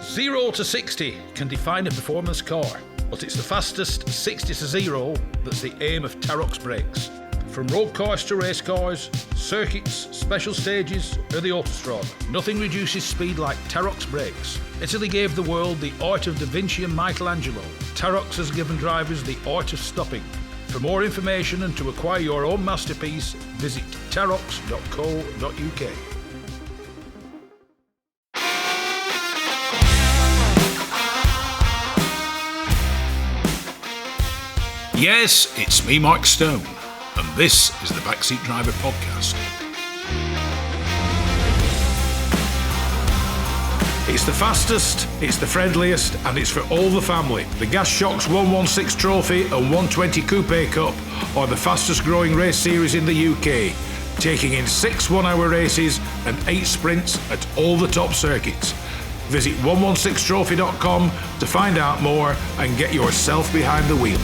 0 to 60 can define a performance car, but it's the fastest 60 to 0 that's the aim of Tarok's brakes. From road cars to race cars, circuits, special stages, or the autostrada, nothing reduces speed like Tarok's brakes. Italy gave the world the art of Da Vinci and Michelangelo. Tarok's has given drivers the art of stopping. For more information and to acquire your own masterpiece, visit taroks.co.uk. Yes, it's me, Mike Stone, and this is the Backseat Driver Podcast. It's the fastest, it's the friendliest, and it's for all the family. The Gas Shocks 116 Trophy and 120 Coupe Cup are the fastest growing race series in the UK, taking in 6 one-hour races and 8 sprints at all the top circuits. Visit 116trophy.com to find out more and get yourself behind the wheel.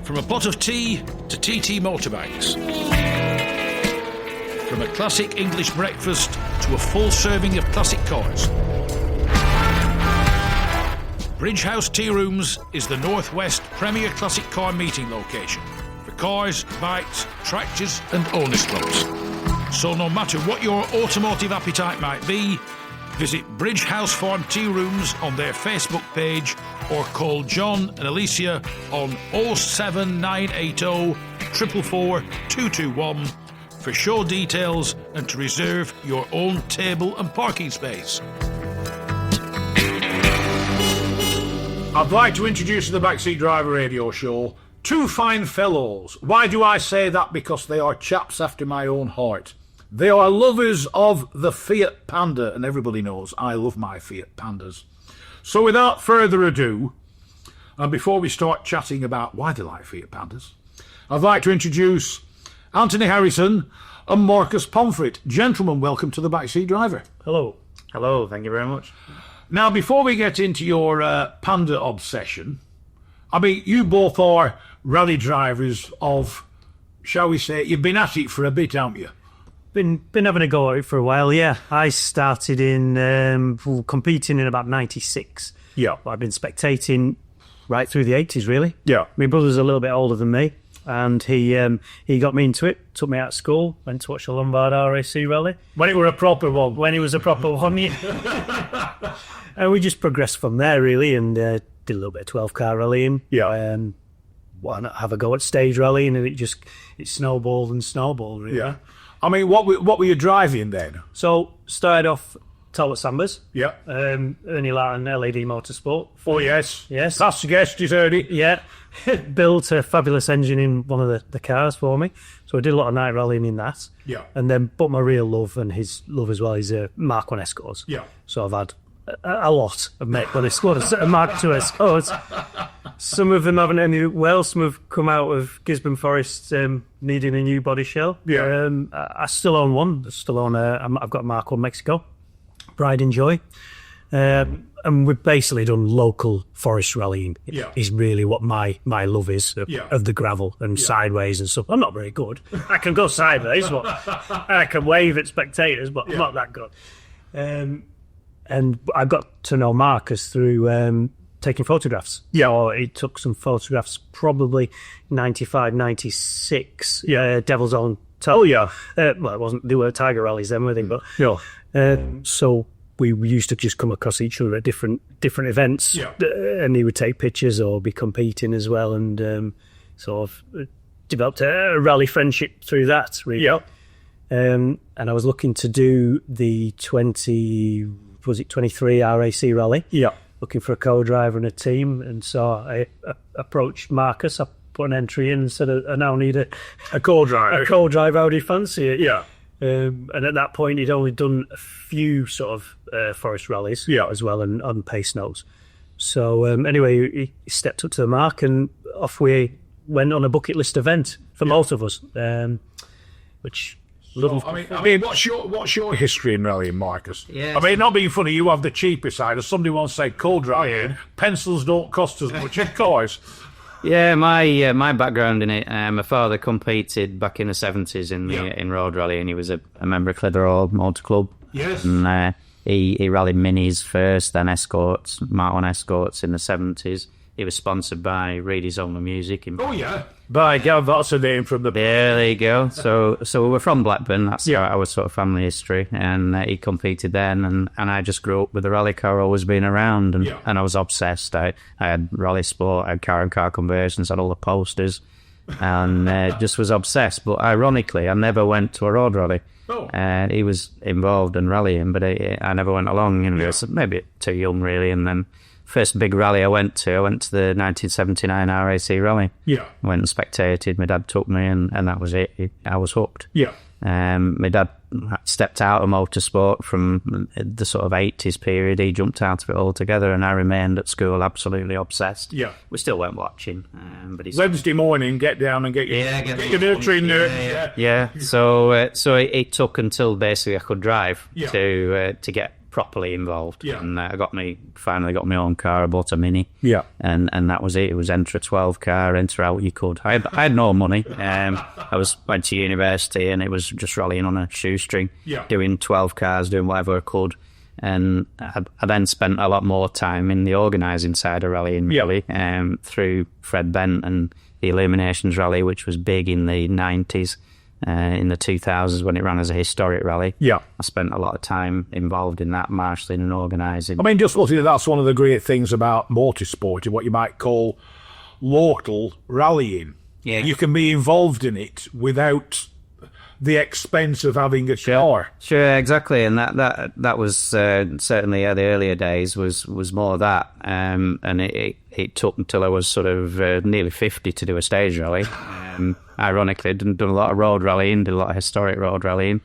From a pot of tea to TT motorbikes. From a classic English breakfast to a full serving of classic cars. Bridge House Tea Rooms is the Northwest premier classic car meeting location for cars, bikes, tractors and owners clubs. So no matter what your automotive appetite might be, visit Bridge House Farm Tea Rooms on their Facebook page or call John and Alicia on 07980 444 221 for show details and to reserve your own table and parking space. I'd like to introduce to the Backseat Driver Radio Show two fine fellows. Why do I say that? Because they are chaps after my own heart. They are lovers of the Fiat Panda, and everybody knows I love my Fiat Pandas. So without further ado, and before we start chatting about why they like Fiat Pandas, I'd like to introduce Anthony Harrison and Marcus Pomfret. Gentlemen, welcome to the Backseat Driver. Hello. Hello, thank you very much. Now, before we get into your Panda obsession, I mean, you both are rally drivers of, shall we say, you've been at it for a bit, haven't you? Been having a go at it for a while, yeah. I started in competing in about 96. Yeah. But I've been spectating right through the 80s, really. Yeah. My brother's a little bit older than me, and he got me into it, took me out of school, went to watch the Lombard RAC rally. When it were a proper one. When it was a proper one, yeah. And we just progressed from there, really, and did a little bit of 12-car rallying. Yeah. Why not have a go at stage rallying, and it snowballed and snowballed, really. Yeah. I mean, what were you driving then? So, started off Talbot Sambas. Yeah. Ernie Latton, LED Motorsport. Oh, yes. Yes. That's the guest, he's heard it. Yeah. Built a fabulous engine in one of the cars for me. So I did a lot of night rallying in that. Yeah. And then, but my real love, and his love as well, is Mark 1 Escorts. Yeah. So I've had a lot of Mark 1 Escorts, Mark 2 Escorts. Some of them haven't ended well. Some have come out of Gisborne Forest needing a new body shell. Yeah. I still own one. I've got a Mark 1 Mexico. Pride and Joy. And we've basically done local forest rallying. Yeah. Is really what my love is of the gravel and sideways and stuff. I'm not very good. I can go sideways, but I can wave at spectators, but I'm not that good. And I got to know Marcus through taking photographs. Yeah. Or he took some photographs probably 95, 96. Yeah. Devil's Own. Oh, yeah. Well, it wasn't, they were Tiger rallies then, were they? But Yeah. so we used to just come across each other at different events. Yeah. And he would take pictures or be competing as well, and sort of developed a rally friendship through that, really. Yeah. And I was looking to do the 23 RAC rally. Yeah. Looking for a co-driver and a team, and so I approached Marcus. I put an entry in and said, I now need a co-driver. A co-driver, how do you fancy it? Yeah. And at that point, he'd only done a few sort of forest rallies as well, and on pace notes. So anyway, he stepped up to the mark, and off we went on a bucket list event for most of us, which... I mean, what's your history in rallying, Marcus? Yes. I mean, not being funny, you have the cheaper side. As somebody once said, co-driving, pencils don't cost as much as cars. Yeah, my background in it, my father competed back in the 70s in road rally, and he was a member of Clitheroe Motor Club. Yes. And he rallied minis first, then escorts, Mark 1 escorts in the 70s. He was sponsored by Reedy's Only Music. Oh, yeah. By God, that's a name from the... Yeah, there you go. So we were from Blackburn. That's our sort of family history. And he competed then, and I just grew up with the rally car always being around, and I was obsessed. I had rally sport, I had car conversions, had all the posters, and just was obsessed. But ironically, I never went to a road rally. Oh. He was involved in rallying, but I never went along. I was maybe too young, really, and then... First big rally I went to the 1979 RAC rally. Yeah. I went and spectated. My dad took me, and that was it. I was hooked. Yeah. My dad stepped out of motorsport from the sort of 80s period. He jumped out of it altogether, and I remained at school absolutely obsessed. Yeah. We still went watching. But Wednesday morning, get down and get your military nerd. Yeah. So it took until basically I could drive to get properly involved. Yeah. And finally got my own car. I bought a Mini. Yeah. And that was it. It was enter a 12 car, enter out you could. I had no money. I went to university, and it was just rallying on a shoestring, doing 12 cars, doing whatever I could. And I then spent a lot more time in the organising side of rallying, really, through Fred Bent and the Illuminations Rally, which was big in the 90s. In the 2000s when it ran as a historic rally. Yeah. I spent a lot of time involved in that, marshalling and organising. I mean, just looking at that's one of the great things about motorsport, and what you might call local rallying. Yeah. You can be involved in it without the expense of having a car. Sure, exactly. And that was certainly the earlier days was more that. And it took until I was sort of nearly 50 to do a stage rally. Ironically, I'd done a lot of road rallying, did a lot of historic road rallying.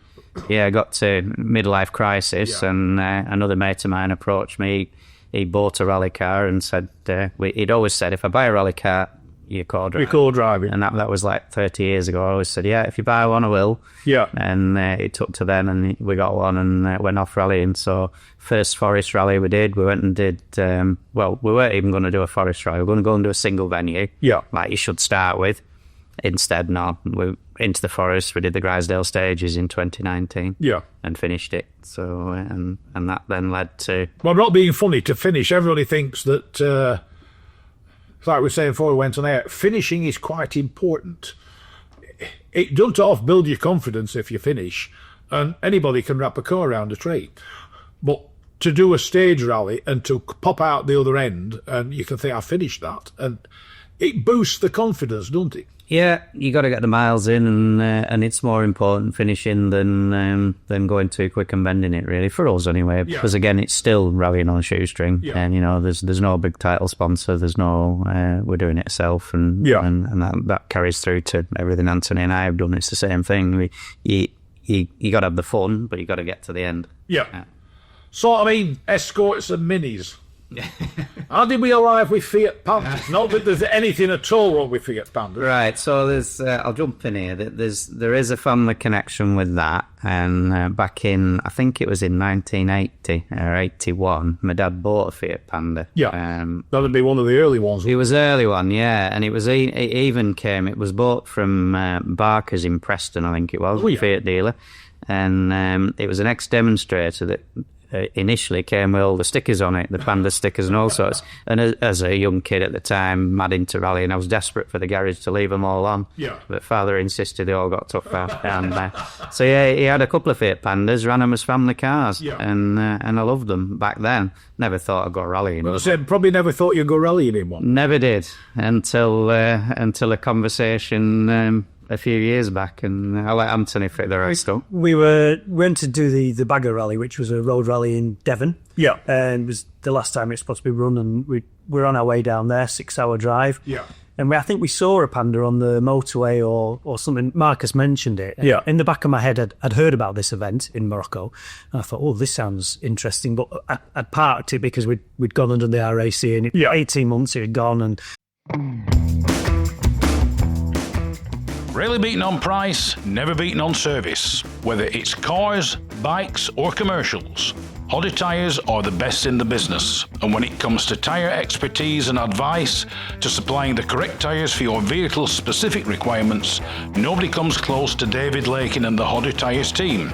Yeah, I got to midlife crisis, and another mate of mine approached me. He bought a rally car and said, he'd always said, if I buy a rally car, you co-drive. And that was like 30 years ago. I always said, yeah, if you buy one, I will. Yeah. And it took to then, and we got one and went off rallying. So first forest rally we did, we went and did, we weren't even going to do a forest rally. We were going to go and do a single venue, like you should start with. Instead, no, we into the forest. We did the Grisdale stages in 2019, and finished it. So, and that then led to. Well, not being funny to finish. Everybody thinks that, like we were saying before we went on air, finishing is quite important. It doesn't off build your confidence if you finish, and anybody can wrap a car around a tree, but to do a stage rally and to pop out the other end, and you can think I finished that, and it boosts the confidence, doesn't it? Yeah, you got to get the miles in, and it's more important finishing than going too quick and bending it, really, for us anyway. Because again, it's still rallying on a shoestring, and there's no big title sponsor. There's no we're doing it ourselves, and that carries through to everything Anthony and I have done. It's the same thing. You got to have the fun, but you got to get to the end. Yeah. So I mean, escorts and minis. How did we arrive with Fiat Pandas? Not that there's anything at all wrong with Fiat Pandas. Right, so there's I'll jump in here. There is a family connection with that, and back in, I think it was in 1980 or 81, my dad bought a Fiat Panda. Yeah, that'd be one of the early ones. It was an early one, yeah, and it was it was bought from Barker's in Preston, I think it was, Fiat dealer, and it was an ex-demonstrator that initially came with all the stickers on it, the Panda stickers and all sorts. And as a young kid at the time, mad into rallying, I was desperate for the garage to leave them all on. Yeah. But father insisted they all got took out. And so yeah, he had a couple of Fiat Pandas, ran them as family cars, and I loved them back then. Never thought I'd go rallying. Well, I said, probably never thought you'd go rallying in one. Never did until a conversation. A few years back, and I'll let Anthony fit the rest up. We went to do the Bagger Rally, which was a road rally in Devon. Yeah. And it was the last time it was supposed to be run, and we were on our way down there, 6-hour drive. Yeah. And I think we saw a Panda on the motorway or something. Marcus mentioned it. Yeah. In the back of my head, I'd heard about this event in Morocco, and I thought, oh, this sounds interesting. But I'd parked it because we'd gone under the RAC, and 18 months it had gone, and... Rarely beaten on price, never beaten on service. Whether it's cars, bikes or commercials, Hoddy Tyres are the best in the business, and when it comes to tyre expertise and advice to supplying the correct tyres for your vehicle's specific requirements, nobody comes close to David Lakin and the Hoddy Tyres team.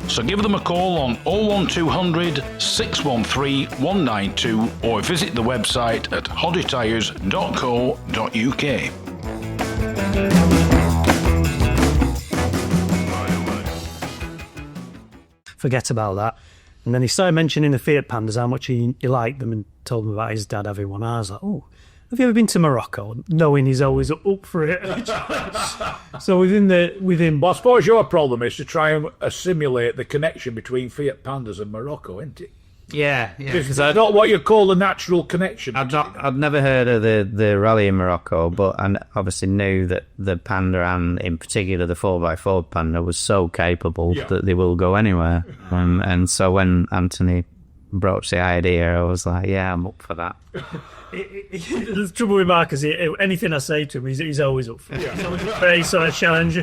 So give them a call on 01200 613 192 or visit the website at hoddytyres.co.uk. Forget about that. And then he started mentioning the Fiat Pandas, how much he liked them, and told me about his dad having one. I was like, oh, have you ever been to Morocco? Knowing he's always up for it. So Well, I suppose your problem is to try and assimilate the connection between Fiat Pandas and Morocco, isn't it? Yeah. It's not what you call a natural connection. I'd never heard of the rally in Morocco, but I obviously knew that the Panda, and in particular the 4x4 Panda, was so capable that they will go anywhere. And so when Anthony broached the idea, I was like, yeah, I'm up for that. The trouble with Mark is anything I say to him, he's always up for it. He's always up for any sort of challenge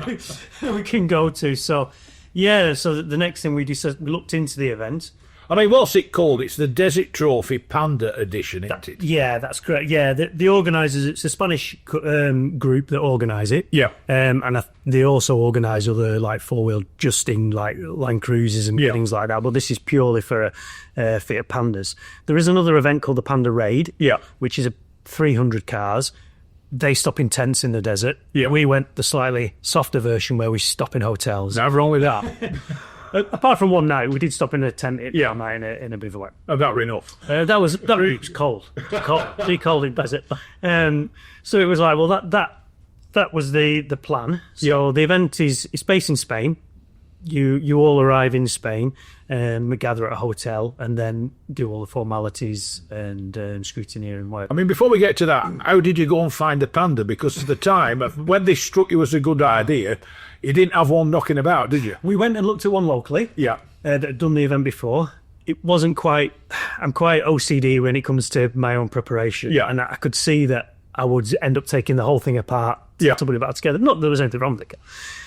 we can go to. So, yeah, so the next thing we looked into the event. I mean, what's it called? It's the Desert Trophy Panda Edition, isn't it? Yeah, that's correct. Yeah, the organisers, it's a Spanish group that organise it. Yeah. And they also organise other, like, four-wheel justing, like, Land Cruisers and things like that. But this is purely for Fiat Pandas. There is another event called the Panda Raid, which is 300 cars. They stop in tents in the desert. Yeah. We went the slightly softer version where we stop in hotels. Nothing wrong with that. Apart from one night, we did stop in a tent in a bivouac. Oh, that were enough. That was cold. Too cold in desert. So it was like, well, that was the plan. So the event is based in Spain. You all arrive in Spain, we gather at a hotel, and then do all the formalities and scrutiny and work. I mean, before we get to that, how did you go and find the Panda? Because at the time, when this struck you as a good idea, you didn't have one knocking about, did you? We went and looked at one locally. Yeah. That had done the event before. It wasn't quite... I'm quite OCD when it comes to my own preparation. Yeah. And I could see that I would end up taking the whole thing apart to put it back together. Not that there was anything wrong with it.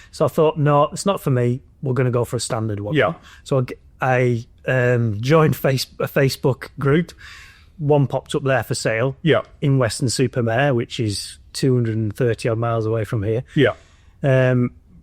So I thought, no, it's not for me. We're going to go for a standard one. Yeah. So I joined a Facebook group. One popped up there for sale. Yeah. In Weston-super-Mare, which is 230 odd miles away from here. Yeah.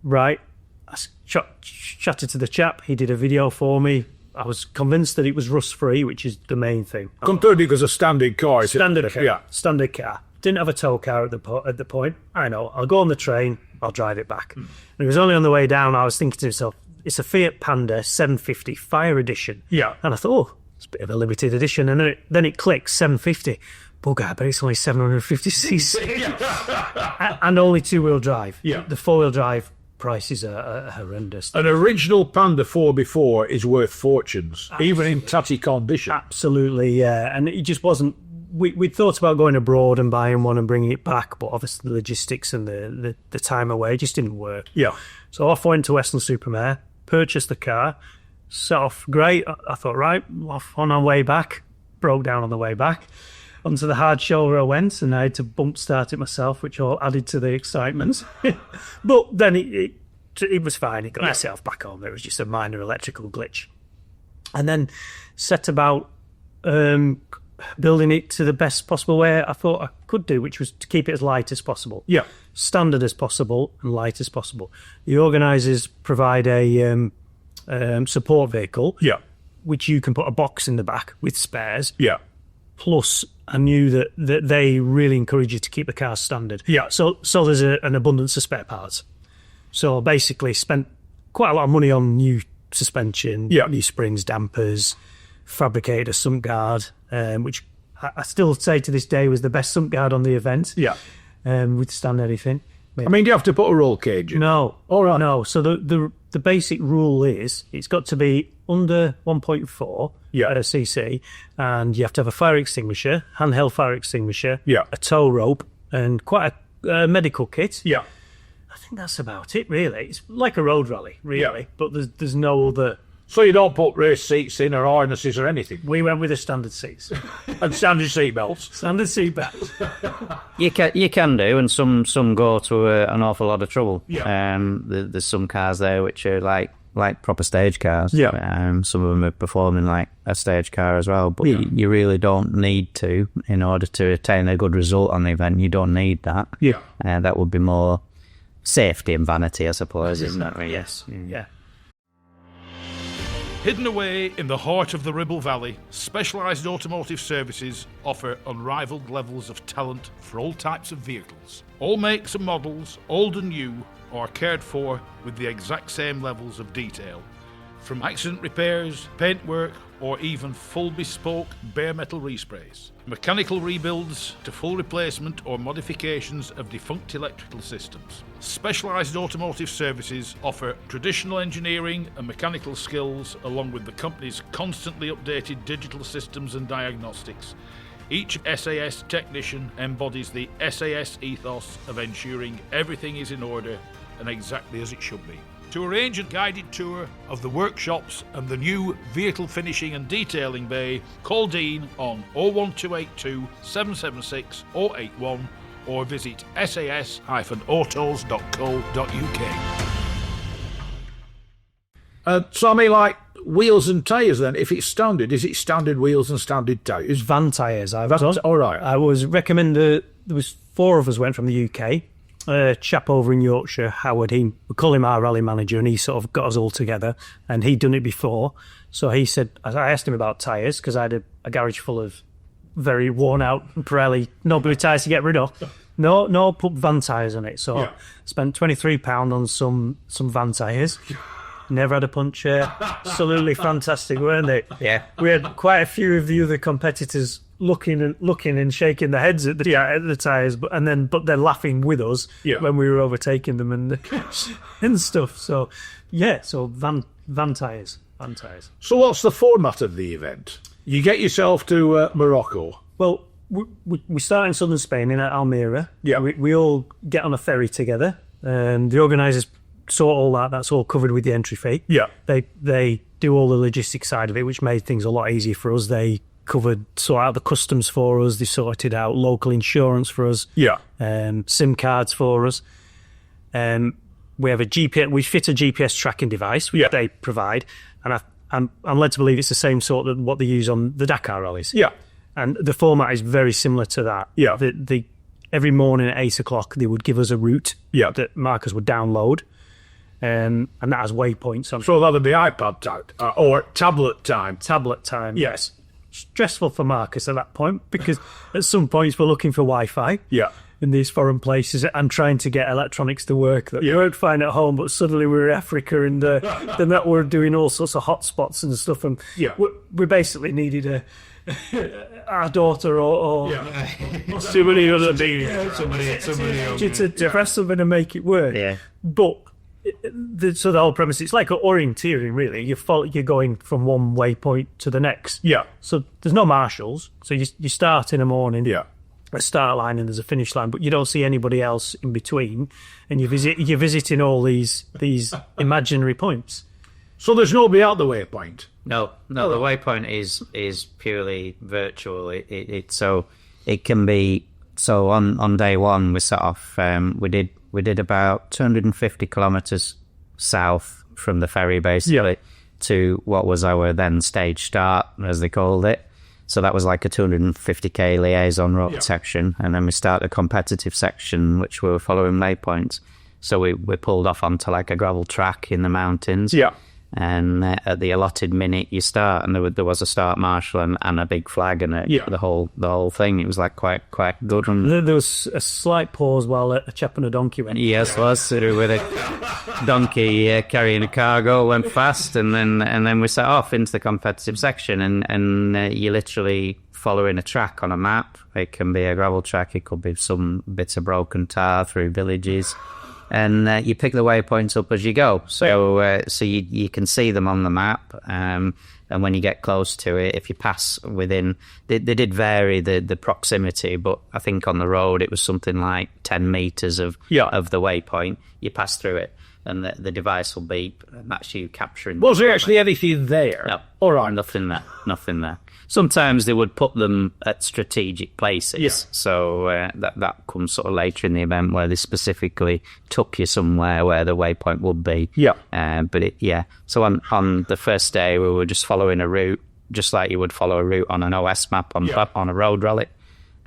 Right. I chatted to the chap. He did a video for me. I was convinced that it was rust-free, which is the main thing. Considered it was a standard car. Standard car. Yeah. Standard car. Didn't have a tow car at the point. I know. I'll go on the train. I'll drive it back. And it was only on the way down I was thinking to myself, it's a Fiat Panda 750 Fire Edition. Yeah. And I thought, oh, it's a bit of a limited edition. And then it clicks, 750. Bugger, but it's only 750cc. And only two-wheel drive. Yeah. The four-wheel drive prices are horrendous. An original Panda 4x4 is worth fortunes, even in tatty condition. Absolutely, yeah. And it just wasn't... We'd thought about going abroad and buying one and bringing it back, but obviously the logistics and the time away just didn't work. Yeah. So off went to Weston-super-Mare, purchased the car, set off great. I thought, right, off on our way back, broke down on the way back. Onto the hard shoulder I went, and I had to bump start it myself, which all added to the excitement. But then it was fine. It got myself back home. It was just a minor electrical glitch. And then set about building it to the best possible way I thought I could do, which was to keep it as light as possible. Yeah. Standard as possible and light as possible. The organisers provide a support vehicle. Yeah. Which you can put a box in the back with spares. Yeah. Plus, I knew that they really encourage you to keep the car standard. Yeah. So there's an abundance of spare parts. So basically spent quite a lot of money on new suspension, new springs, dampers, fabricated a sump guard, which I still say to this day was the best sump guard on the event. Yeah. Withstand anything. I mean, do you have to put a roll cage in? No. All right. No. So the basic rule is it's got to be under 1.4 cc, and you have to have a fire extinguisher, handheld fire extinguisher, a tow rope, and quite a medical kit. Yeah. I think that's about it, really. It's like a road rally, really, but there's no other... So you don't put race seats in or harnesses or anything? We went with the standard seats. And standard seat belts? Standard seat belts. You can do, and some go to an awful lot of trouble. Yeah. There's some cars there which are like like proper stage cars. Yeah. Some of them are performing like a stage car as well, but you really don't need to in order to attain a good result on the event. You don't need that. Yeah. That would be more safety and vanity, I suppose, isn't it? Yes. Yeah. Hidden away in the heart of the Ribble Valley, Specialised Automotive Services offer unrivalled levels of talent for all types of vehicles. All makes and models, old and new, are cared for with the exact same levels of detail. From accident repairs, paintwork, or even full bespoke bare metal resprays. Mechanical rebuilds to full replacement or modifications of defunct electrical systems. Specialised Automotive Services offer traditional engineering and mechanical skills along with the company's constantly updated digital systems and diagnostics. Each SAS technician embodies the SAS ethos of ensuring everything is in order and exactly as it should be. To arrange a guided tour of the workshops and the new vehicle finishing and detailing bay, call Dean on 01282 776 081 or visit sas-autos.co.uk. So I mean, like wheels and tyres then, if it's standard, is it standard wheels and standard tyres? Van tyres. All right. I was recommended, there was 4 of us went from the UK. A chap over in Yorkshire, Howard, we call him our rally manager, and he sort of got us all together, and he'd done it before. So he said, I asked him about tyres, because I had a garage full of very worn out Pirelli Nobili tyres to get rid of. No, put van tyres on it. So spent £23 on some van tyres. Never had a puncture. Absolutely fantastic, weren't they? Yeah. We had quite a few of the other competitors looking and shaking their heads at the tyres, but they're laughing with us when we were overtaking them and stuff. So van tyres. So what's the format of the event? You get yourself to Morocco. Well, we start in southern Spain in Almeria. Yeah. We all get on a ferry together, and the organisers sort all that. That's all covered with the entry fee. Yeah. They do all the logistics side of it, which made things a lot easier for us. They sort out the customs for us. They sorted out local insurance for us. Yeah. SIM cards for us. We have a GPS. We fit a GPS tracking device, which they provide, and I'm led to believe it's the same sort of what they use on the Dakar rallies. Yeah. And the format is very similar to that. Yeah. Every morning at 8 o'clock, they would give us a route that markers would download. And that has waypoints on. So that'll be iPad time or tablet time. Tablet time. Yes. Stressful for Marcus at that point, because at some points we're looking for Wi-Fi in these foreign places and trying to get electronics to work that you won't find at home, but suddenly we're in Africa and then that we're doing all sorts of hotspots and stuff, and we basically needed our daughter or somebody other to press something and make it work. Yeah. But so the whole premise, it's like orienteering, really. You're going from one waypoint to the next. Yeah. So there's no marshals. So you start in the morning. Yeah. A start line and there's a finish line, but you don't see anybody else in between. And you're visiting all these imaginary points. So there's nobody out the waypoint. No. The waypoint is purely virtual. It can be. So on day one we set off. We did about 250 kilometres south from the ferry, basically, to what was our then stage start, as they called it. So that was like a 250k liaison road section, and then we start a competitive section, which we were following waypoints. So we pulled off onto like a gravel track in the mountains. Yeah. And at the allotted minute you start, and there was a start marshal and a big flag and the whole thing. It was like quite good. And there was a slight pause while a chap and a donkey went. Yes, was with a donkey carrying a cargo, went fast, and then we set off into the competitive section, and you literally following a track on a map. It can be a gravel track, it could be some bits of broken tar through villages. And you pick the waypoints up as you go. So you can see them on the map. And when you get close to it, if you pass within... They did vary the proximity, but I think on the road it was something like 10 metres of the waypoint. You pass through it. and the device will beep, and that's you capturing. Was there actually anything there? No. All right. Nothing there. Sometimes they would put them at strategic places. Yes. So that comes sort of later in the event where they specifically took you somewhere where the waypoint would be. Yeah. So on the first day, we were just following a route, just like you would follow a route on an OS map on a road rally.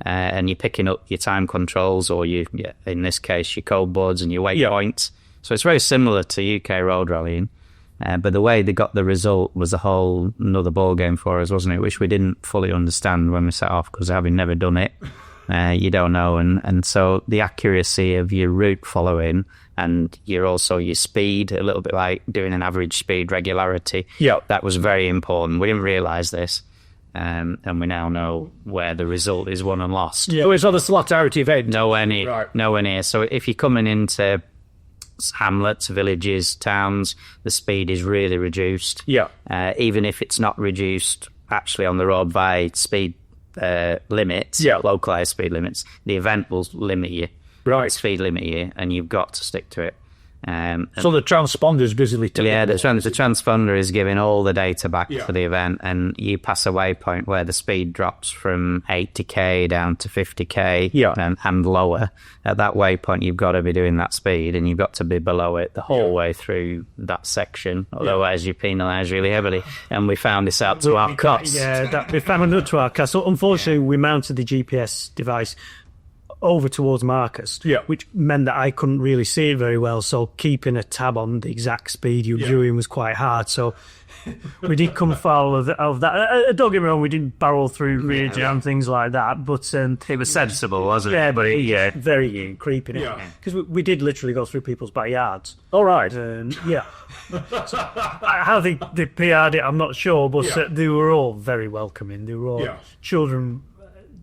And you're picking up your time controls, or in this case, your code boards and your waypoints. So it's very similar to UK road rallying. But the way they got the result was a whole another ball game for us, wasn't it? Which we didn't fully understand when we set off, because having never done it, you don't know. And so the accuracy of your route following and your speed, a little bit like doing an average speed regularity, that was very important. We didn't realise this. And we now know where the result is won and lost. Yeah, it's not a solidarity event. Nowhere near. So if you're coming into hamlets, villages, towns, the speed is really reduced. Yeah. Even if it's not reduced actually on the road by speed limits, localised speed limits, the event will limit you. Right. Speed limit you, and you've got to stick to it. So the transponder is busily taking the transponder is giving all the data back for the event, and you pass a waypoint where the speed drops from 80k down to 50k and lower. At that waypoint, you've got to be doing that speed, and you've got to be below it the whole way through that section. Otherwise, you're penalised really heavily. And we found this out to our cost. We found it to our cost. So unfortunately, we mounted the GPS device over towards Marcus, which meant that I couldn't really see it very well, so keeping a tab on the exact speed you were doing was quite hard. So we did come foul of that. Don't get me wrong, we didn't barrel through ridge and things like that, but it was sensible, wasn't it? Yeah, but very creeping. Because we did literally go through people's backyards. All right. So how they PR'd it, I'm not sure, but they were all very welcoming. They were all children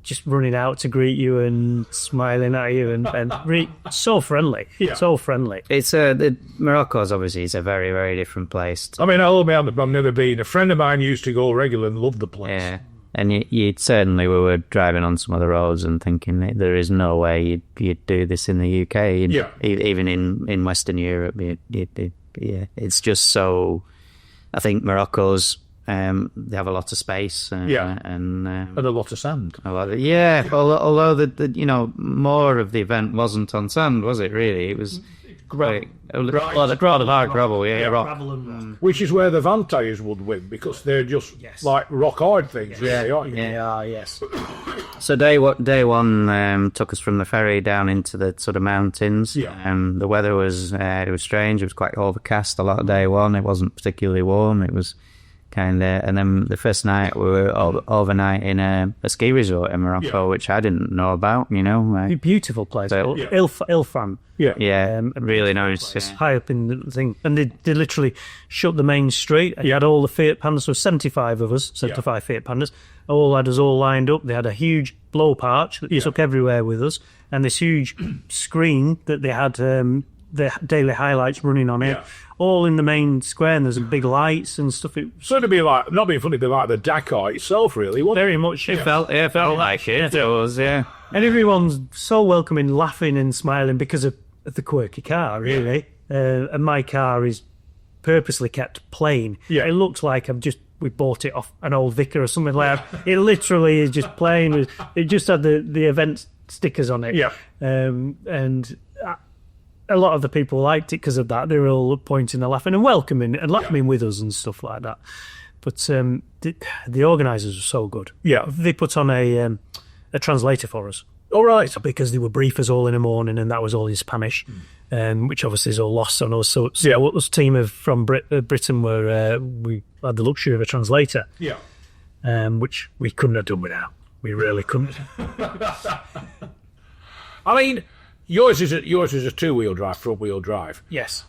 just running out to greet you and smiling at you and really so friendly. So friendly. It's Morocco's obviously is a very, very different place. I mean, I've never been. A friend of mine used to go regular and loved the place. Yeah. And you certainly, we were driving on some of the roads and thinking that there is no way you'd do this in the UK. Even in Western Europe, it's just so. I think Morocco's. They have a lot of space and a lot of sand. Although more of the event wasn't on sand, was it? Really, it was great. A lot of hard gravel, rock. Which is where the van tyres would win, because they're just like rock hard things. Yes. So day one took us from the ferry down into the sort of mountains. The weather was it was strange. It was quite overcast a lot of day one. It wasn't particularly warm. It was kind of, and then the first night we were overnight in a ski resort in Morocco, which I didn't know about. Beautiful place. Ilfam. Really nice. High up in the thing, and they literally shut the main street. You had all the Fiat Pandas, so 75 of us, 75 Fiat Pandas, had us all lined up. They had a huge blow arch that you took everywhere with us, and this huge screen that they had the daily highlights running on it. All in the main square, and there's big lights and stuff. So it'd be like, not being funny, be like the Dakar itself, really. Very much. It felt like it. It was, And everyone's so welcoming, laughing and smiling because of the quirky car, really. And my car is purposely kept plain. It looks like we bought it off an old Vicar or something like that. It literally is just plain. It just had the event stickers on it. And a lot of the people liked it because of that. They were all pointing and laughing and welcoming and laughing with us and stuff like that. But the organisers were so good. They put on a translator for us. All right. Because they would brief us all in the morning, and that was all in Spanish, which obviously is all lost on us. So us team from Britain we had the luxury of a translator. Which we couldn't have done without. We really couldn't. I mean, yours is a two-wheel drive, front-wheel drive. Yes.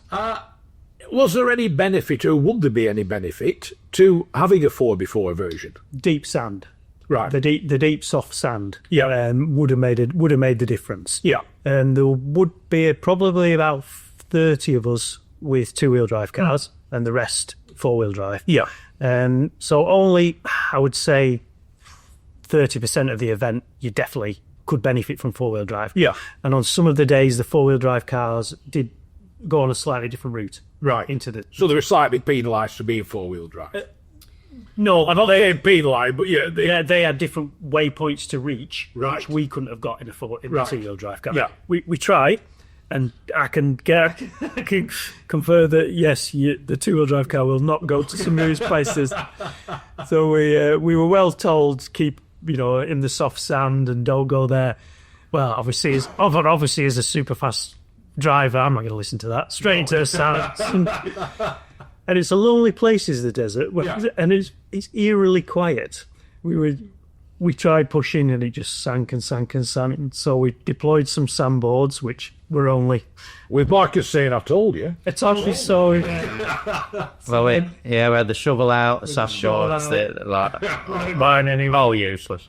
Was there any benefit, or would there be any benefit, to having a 4x4 version? Deep sand. Right. The deep soft sand. Would have made the difference. And there would be probably about 30 of us with two-wheel drive cars, and the rest four-wheel drive. So only, I would say, 30% of the event you definitely could benefit from four-wheel drive. And on some of the days, the four-wheel drive cars did go on a slightly different route. Right. Into the. So they were slightly penalised for being 4-wheel drive. No, I'm not saying penalised, but they had different waypoints to reach, right, which we couldn't have got in a right, 2-wheel drive car. Yeah. We tried, and I can confer that yes, the 2-wheel drive car will not go to some of these places. So we were well told keep in the soft sand and don't go there. Well, obviously as a super fast driver, I'm not going to listen to that. Straight into the sand. And it's a lonely place, is the desert, and it's eerily quiet. We tried pushing, and it just sank and sank and sank. And so we deployed some sandboards, which were only... With Marcus saying, I told you. It's actually so... Well, we had the shovel out, sandboards, mine anyway. All useless.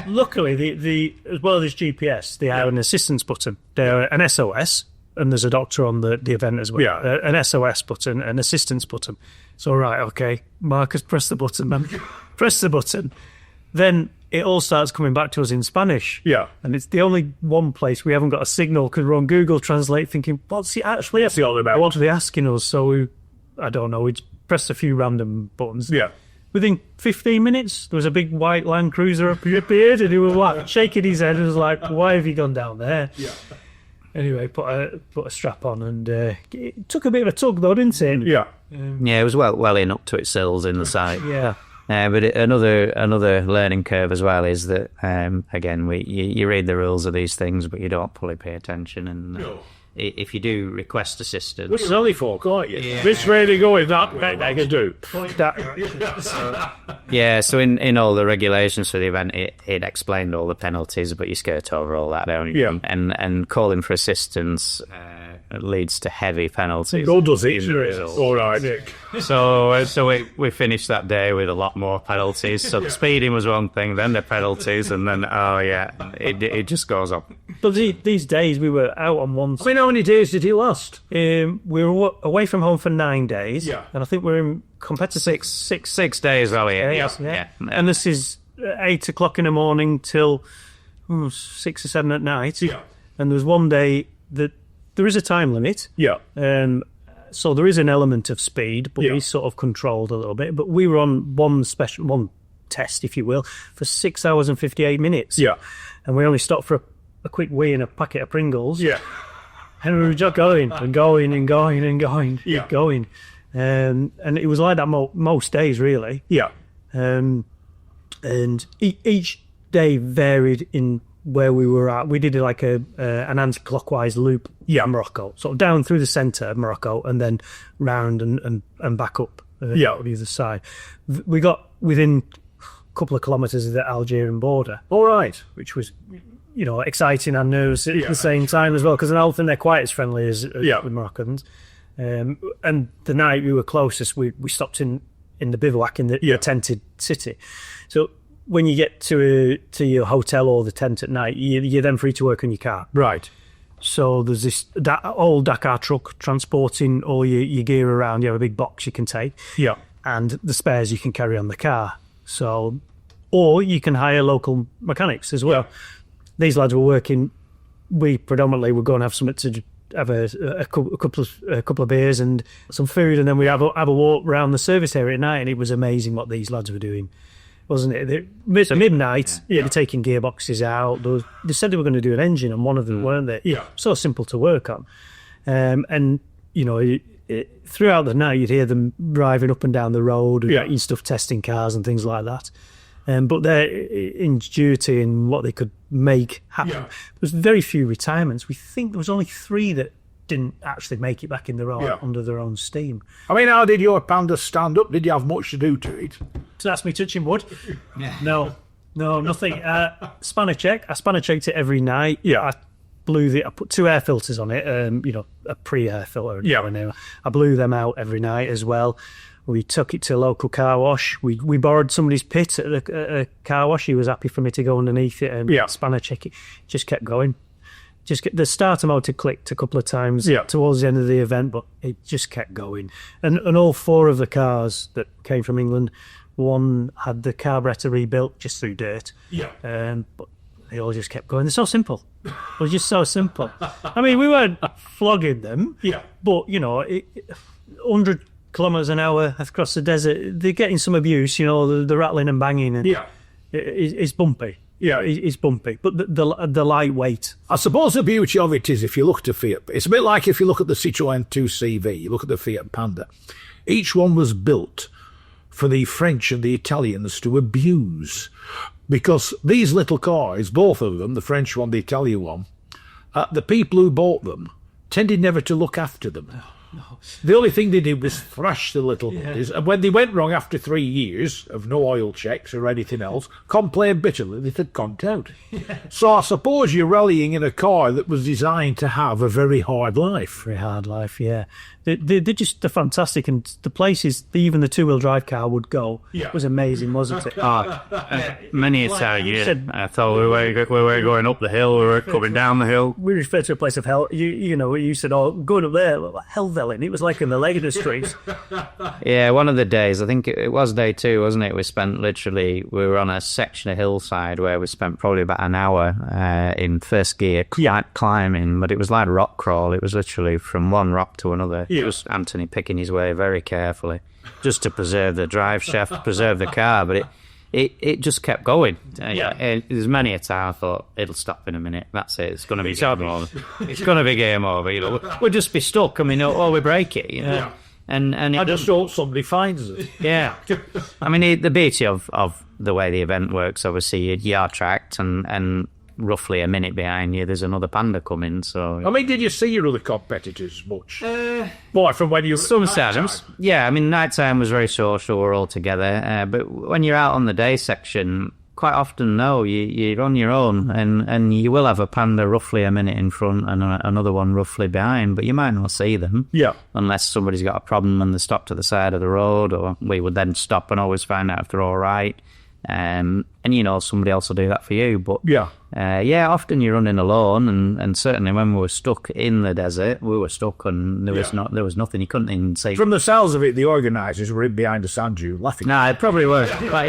Luckily, as well as GPS, they have an assistance button. They're an SOS, and there's a doctor on the event as well. Yeah. An SOS button, an assistance button. So, right, okay, Marcus, press the button, man. Press the button. Then it all starts coming back to us in Spanish. Yeah. And it's the only one place we haven't got a signal because we're on Google Translate thinking, what's he actually about? What are they asking us? So, I don't know, we pressed a few random buttons. Yeah. Within 15 minutes, there was a big white Land Cruiser appeared, and he was like shaking his head and was like, why have you gone down there? Yeah. Anyway, put a strap on, and it took a bit of a tug, though, didn't it? Yeah. Yeah, it was well in up to its sills in the site. Yeah. But another learning curve as well is that, again, you read the rules of these things, but you don't fully pay attention. And if you do request assistance... Which is only for, can't you? Yeah. Which way to go is that I can do. Yeah, so in all the regulations for the event, it explained all the penalties, but you skirt over all that, don't you? Yeah. And calling for assistance leads to heavy penalties. Go does it? All right, Nick. So we finished that day with a lot more penalties. So the speeding was one thing, then the penalties, and then it just goes up. But these days we were out on one. I mean, how many days did you last? We were away from home for 9 days. Yeah. And I think we're in competitive 6 days, Elliot. Yeah. And this is 8 o'clock in the morning till 6 or 7 at night. Yeah. And there was one day that there is a time limit. Yeah. So there is an element of speed, but we sort of controlled a little bit. But we were on one test, if you will, for 6 hours and 58 minutes. Yeah. And we only stopped for a quick wee and a packet of Pringles. Yeah. And we were just going and going and going and going, yeah, going. And it was like that most days, really. Yeah. And each day varied in where we were at. We did like an anti-clockwise loop in Morocco, sort of down through the centre of Morocco and then round and back up the other side. We got within a couple of kilometres of the Algerian border. All right. Which was, exciting and nervous at the same time as well, because I don't think they're quite as friendly as with Moroccans. And the night we were closest, we stopped in the bivouac in the tented city. So when you get to your hotel or the tent at night, you're then free to work on your car. Right. So there's that old Dakar truck transporting all your gear around. You have a big box you can take. Yeah. And the spares you can carry on the car. So, or you can hire local mechanics as well. Yeah. These lads were working. We predominantly were going to have something to have a couple of beers and some food, and then we have a walk around the service area at night. And it was amazing what these lads were doing, wasn't it? It's midnight. They're taking gearboxes out. They said they were going to do an engine on one of them, weren't they? Yeah. So simple to work on, and throughout the night you'd hear them driving up and down the road, and stuff, testing cars and things like that. But their ingenuity in what they could make happen. Yeah. There was very few retirements. We think there was only 3 that didn't actually make it back in their own under their own steam. I mean, how did your Panda stand up? Did you have much to do to it? So that's me touching wood. No, nothing. Spanner check. I spanner checked it every night. Yeah. I put 2 air filters on it. A pre-air filter. Yeah. I blew them out every night as well. We took it to a local car wash. We borrowed somebody's pit at a car wash. He was happy for me to go underneath it and spanner check it. Just kept going. The starter motor clicked a couple of times towards the end of the event, but it just kept going. And all 4 of the cars that came from England, one had the carburetor rebuilt just through dirt. Yeah. But they all just kept going. They're so simple. It was just so simple. I mean, we weren't flogging them, but, 100 kilometres an hour across the desert, they're getting some abuse, the rattling and banging. And it's bumpy. Yeah, it's bumpy, but the lightweight. I suppose the beauty of it is if you look at a Fiat, it's a bit like if you look at the Citroën 2CV, you look at the Fiat Panda. Each one was built for the French and the Italians to abuse, because these little cars, both of them, the French one, the Italian one, the people who bought them tended never to look after them. No. The only thing they did was thrash the little bodies, and when they went wrong after 3 years of no oil checks or anything else, complained bitterly that it had gone out. So I suppose you're rallying in a car that was designed to have a very hard life. Very hard life, yeah. They're fantastic, and the places even the two-wheel drive car would go was amazing, wasn't it? Many a time, I thought we were going up the hill, we were coming down the hill. We referred to a place of hell. You said, going up there, Hellvellen. It was like in the leg of the street. Yeah, one of the days, I think it was day 2, wasn't it? We were on a section of hillside where we spent probably about an hour in first gear climbing, but it was like rock crawl. It was literally from one rock to another. It was Anthony picking his way very carefully just to preserve the drive shaft, preserve the car, but it just kept going. There's many a time I thought, it'll stop in a minute. That's it. It's going to be game over. It's going to be game over. We'll just be stuck. I mean, we break it. And I just hope somebody finds it. Yeah. I mean, the beauty of the way the event works, obviously, you are tracked, and roughly a minute behind you, there's another Panda coming. So, I mean, did you see your other competitors much? From when you sometimes, yeah. I mean, nighttime was very social. We're all together, but when you're out on the day section, quite often, no, you're on your own, and you will have a Panda roughly a minute in front and another one roughly behind, but you might not see them, unless somebody's got a problem and they stop to the side of the road, or we would then stop and always find out if they're all right. And somebody else will do that for you, but often you're running alone, and certainly when we were stuck in the desert, we were stuck, and there was nothing. You couldn't even see. From the sounds of it, the organisers were in behind the sand dune laughing. No, it probably were. But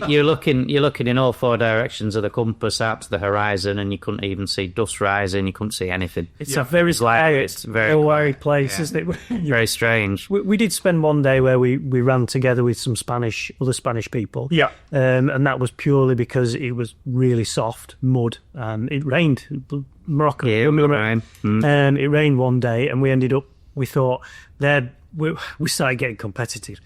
you're looking in all 4 directions of the compass out to the horizon, and you couldn't even see dust rising. You couldn't see anything. It's a very scary place, isn't it? Very strange. We did spend one day where we ran together with some other Spanish people. And that was purely because it was really soft mud, and it rained. Morocco. It rained one day, and we thought we started getting competitive.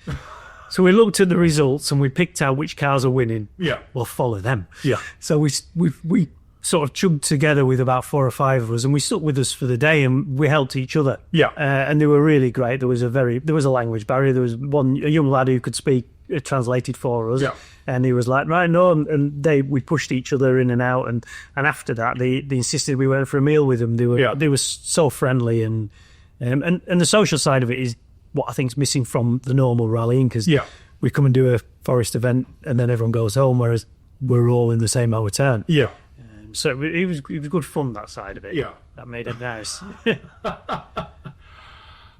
So we looked at the results and we picked out which cars are winning. We'll follow them. So we sort of chugged together with about 4 or 5 of us, and we stuck with us for the day, and we helped each other. And they were really great. There was a language barrier. There was a young lad who could speak. It translated for us, and he was like, right, no, and we pushed each other in and out, and after that they insisted we went for a meal with them. They were so friendly, and the social side of it is what I think is missing from the normal rallying, because we come and do a forest event and then everyone goes home, whereas we're all in the same hour. So it was good fun, that side of it. That made it nice.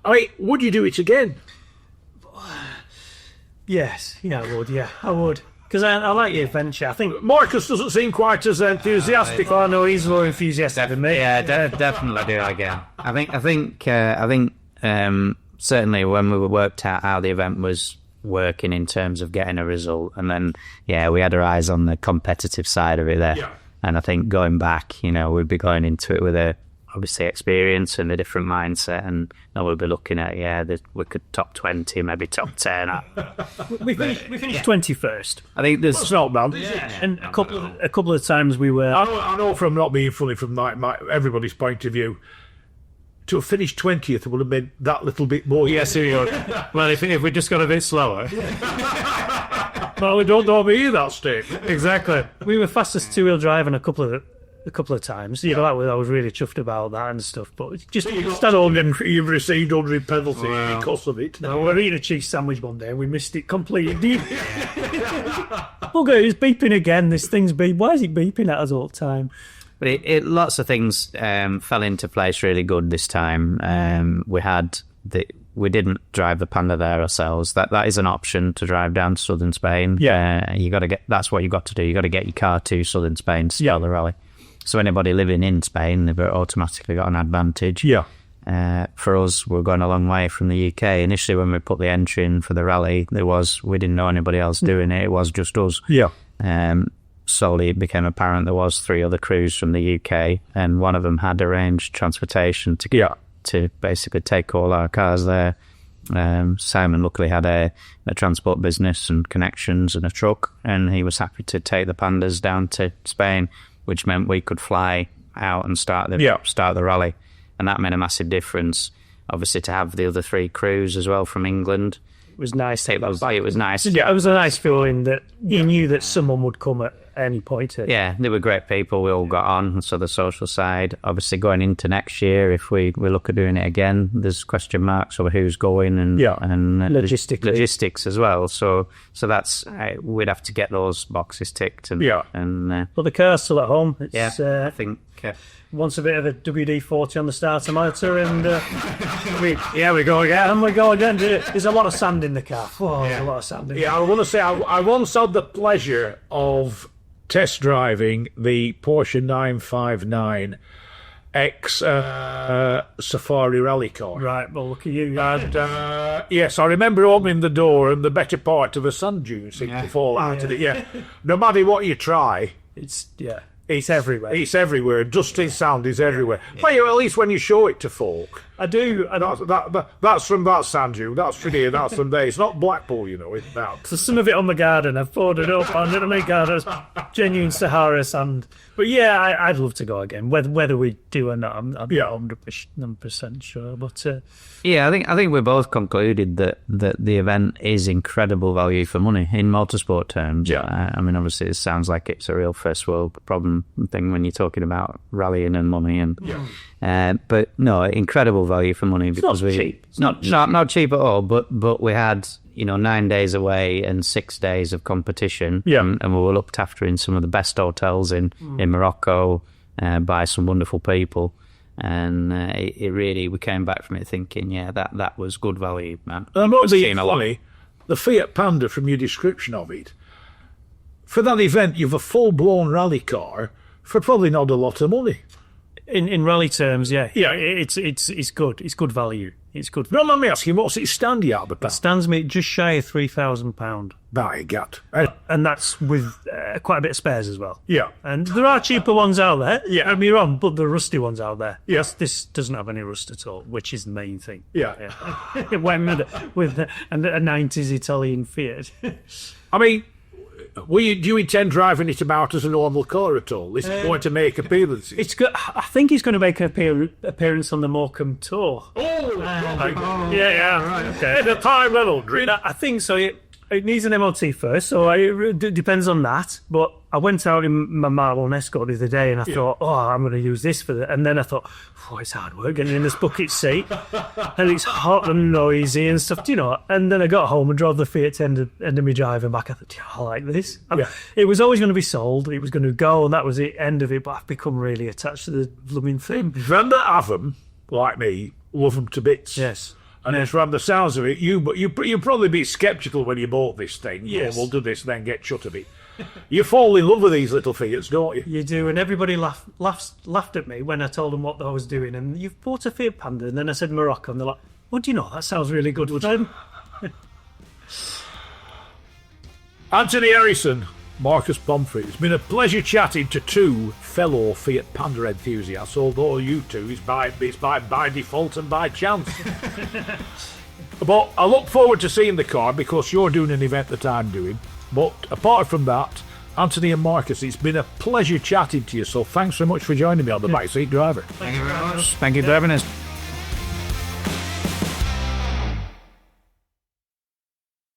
I mean, would you do it again? Yes, I would. Because I like the adventure. I think Marcus doesn't seem quite as enthusiastic. I know he's more enthusiastic than me. Yeah, definitely do it again. I think certainly when we worked out how the event was working in terms of getting a result, and then we had our eyes on the competitive side of it there. And I think going back, we'd be going into it with obviously experience and a different mindset, and now we'll be looking at that we could top 20, maybe top 10. we finished 21st. I think that's not bad. And a couple of times we were. I know from not being funny from everybody's point of view, to have finished 20th would have been that little bit more. Yes, well, if we just got a bit slower. Well, we don't know me that statement. Exactly. We were fastest two-wheel drive a couple of times. I was really chuffed about that and stuff. But just you've received 100 penalties because of it. No, we were eating a cheese sandwich one day and we missed it completely. Okay, it's beeping again. This thing's beeping. Why is it beeping at us all the time? But lots of things fell into place really good this time. We had we didn't drive the Panda there ourselves. That is an option to drive down to southern Spain. Yeah. You got to get. That's what you got to do. You got to get your car to southern Spain to start the rally. So anybody living in Spain, they've automatically got an advantage. Yeah. For us, we're going a long way from the UK. Initially, when we put the entry in for the rally, we didn't know anybody else doing it. It was just us. Yeah. Slowly, it became apparent there was 3 other crews from the UK, and one of them had arranged transportation to basically take all our cars there. Simon luckily had a transport business and connections and a truck, and he was happy to take the Pandas down to Spain, which meant we could fly out and start the rally. And that made a massive difference, obviously, to have the other 3 crews as well from England. It was nice. It was nice. Yeah, it was a nice feeling that you knew that someone would come at any point. Yeah, they were great people. We all got on. So the social side, obviously, going into next year, if we look at doing it again, there's question marks over who's going and logistics as well. So that's we'd have to get those boxes ticked. And but the car's still at home. It's, I think. Wants a bit of a WD-40 on the starter motor, and we go again. There's a lot of sand in the car. There's a lot of sand in I want to say I once had the pleasure of test driving the Porsche 959 X Safari rally car. Right, well, look at you. And yes, I remember opening the door and the better part of a sand dune seemed to fall out of it. Yeah, no matter what you try, it's everywhere. It's everywhere. Dusty sound is everywhere. Well, at least when you show it to folk. I do. That's from that sand dune. That's from here. That's from there. It's not Blackpool, it's that. So some of it on the garden. I've poured it up on my garden. Genuine Sahara sand. But yeah, I'd love to go again. Whether we do or not, I'm not 100% sure. But I think we both concluded that the event is incredible value for money in motorsport terms. Yeah. I mean, obviously, it sounds like it's a real first world problem thing when you're talking about rallying and money but no, incredible value for money because it's not cheap at all. But we had 9 days away and 6 days of competition. And we were looked after in some of the best hotels in Morocco by some wonderful people. And it really, we came back from it thinking, that was good value, man. And what was funny, the Fiat Panda, from your description of it, for that event, you've a full-blown rally car for probably not a lot of money. In rally terms, it's good. It's good value. It's good. Well, let me ask you, what's it stand you at the pound? It stands me just shy of £3,000. By God. And that's with quite a bit of spares as well. Yeah. And there are cheaper ones out there. Yeah. Don't be wrong, but the rusty ones out there. Yes. This doesn't have any rust at all, which is the main thing. Yeah. It went with a 90s Italian Fiat. I mean, do you intend driving it about as a normal car at all? Is it going to make appearances? It's good. I think he's going to make an appearance on the Morecambe Tour. Right, okay. At a time level, I think so. It needs an MOT first, so it depends on that. But I went out in my Marlon Escort the other day, and I thought, I'm going to use this for that. And then I thought, it's hard work getting in this bucket seat, and it's hot and noisy and stuff, And then I got home and drove the Fiat to end of me driving back. I thought, I like this. It was always going to be sold. It was going to go, and that was the end of it. But I've become really attached to the blooming thing. Them that have them, like me, love them to bits. Yes. And from the sounds of it, you'd probably be sceptical when you bought this thing. Yes. We'll do this and then get shut of it. You fall in love with these little Fiats, don't you? You do, and everybody laughed at me when I told them what I was doing. And you've bought a Fiat Panda, and then I said Morocco, and they're like, "What do you know? That sounds really good." Anthony Harrison, Marcus Pomfret. It's been a pleasure chatting to 2 fellow Fiat Panda enthusiasts, although you two is by default and by chance. But I look forward to seeing the car because you're doing an event that I'm doing. But apart from that, Anthony and Marcus, it's been a pleasure chatting to you, so thanks so much for joining me on the Backseat Driver. Thank you very much. Thank you for having us.